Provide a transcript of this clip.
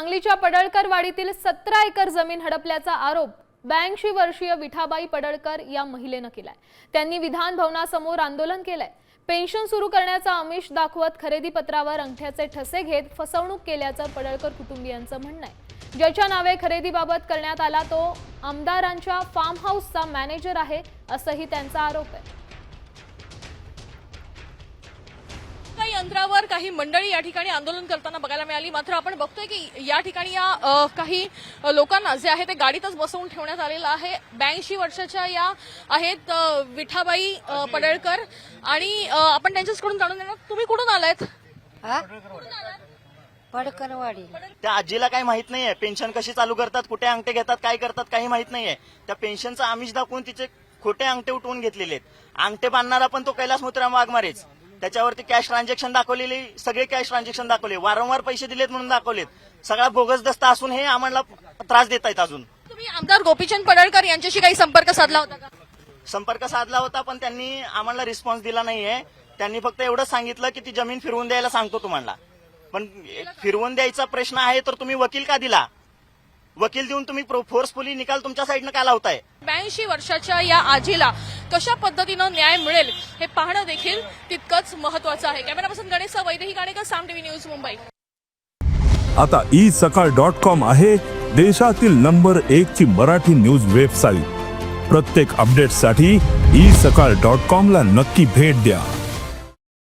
सांगलीच्या पडळकर वाडीतील 17 एकर जमीन हडपल्याचा आरोप 82 वर्षीय विठाबाई पडळकर या महिलेने केलाय। त्यांनी विधान भवनासमोर आंदोलन केलंय। पेन्शन सुरू करण्याचा आमिष दाखवत खरेदी पत्रावर अंगठ्याचे ठसे घेत फसवणूक केल्याचं पडळकर कुटुंबियांचं म्हणणं आहे। ज्याच्या नावे खरेदीबाबत करण्यात आला तो आमदारांच्या फार्म हाऊसचा मॅनेजर आहे, असंही त्यांचा आरोप आहे। काही अंतरावर काही मंडळी या ठिकाणी आंदोलन करताना बघायला मिळाली, मात्र आपण बघतोय की या ठिकाणी काही लोकांना जे आहे ते गाडीतच बसवून ठेवण्यात आलेलं आहे। 82 वर्षाच्या या आहेत विठाबाई पडळकर आणि आपण त्यांच्याकडून जाणून घेणार, तुम्ही कुठून आलायत? पडकरवाडी। त्या आजीला काही माहित नाहीये पेन्शन कशी चालू करतात, कुठे अंगठे घेतात, काय करतात काही माहित नाहीये। त्या पेन्शनचा आमिष दाखवून तिचे खोटे अंगठे उठवून घेतलेले आहेत। अंगठे बांधणारा पण तो कैलास मोतीराम वाघमारेच। त्याच्यावरती कॅश ट्रान्झॅक्शन दाखवलेली, सगळे कॅश ट्रान्झॅक्शन दाखवले, वारंवार पैसे दिलेत म्हणून दाखवलेत। सगळा बोगस दस्ता असून हे आम्हाला त्रास देत आहेत। अजून तुम्ही आमदार गोपीचंद पडळकर यांच्याशी काही संपर्क साधला होता का? संपर्क साधला होता, पण त्यांनी आम्हाला रिस्पॉन्स दिला नाहीये। त्यांनी फक्त एवढंच सांगितलं की ती जमीन फिरवून द्यायला सांगतो तुम्हाला। पण फिरवून द्यायचा प्रश्न आहे तर तुम्ही वकील का दिला? वकील देऊन तुम्ही फोर्सफुली निकाल तुमच्या साईडनं का लावताय? 82 वर्षाच्या या आजीला कशा पद्धतीनं न्याय मिळेल हे पाहणं देखील तितकंच महत्वाचं आहे। कॅमेरा पर्सन गणेश वैदेही गाडेकर, साम टीव्ही न्यूज, मुंबई। आता isakal.com आहे देशातील नंबर 1 ची मराठी न्यूज वेबसाईट। प्रत्येक अपडेटसाठी isakal.com ला नक्की भेट द्या।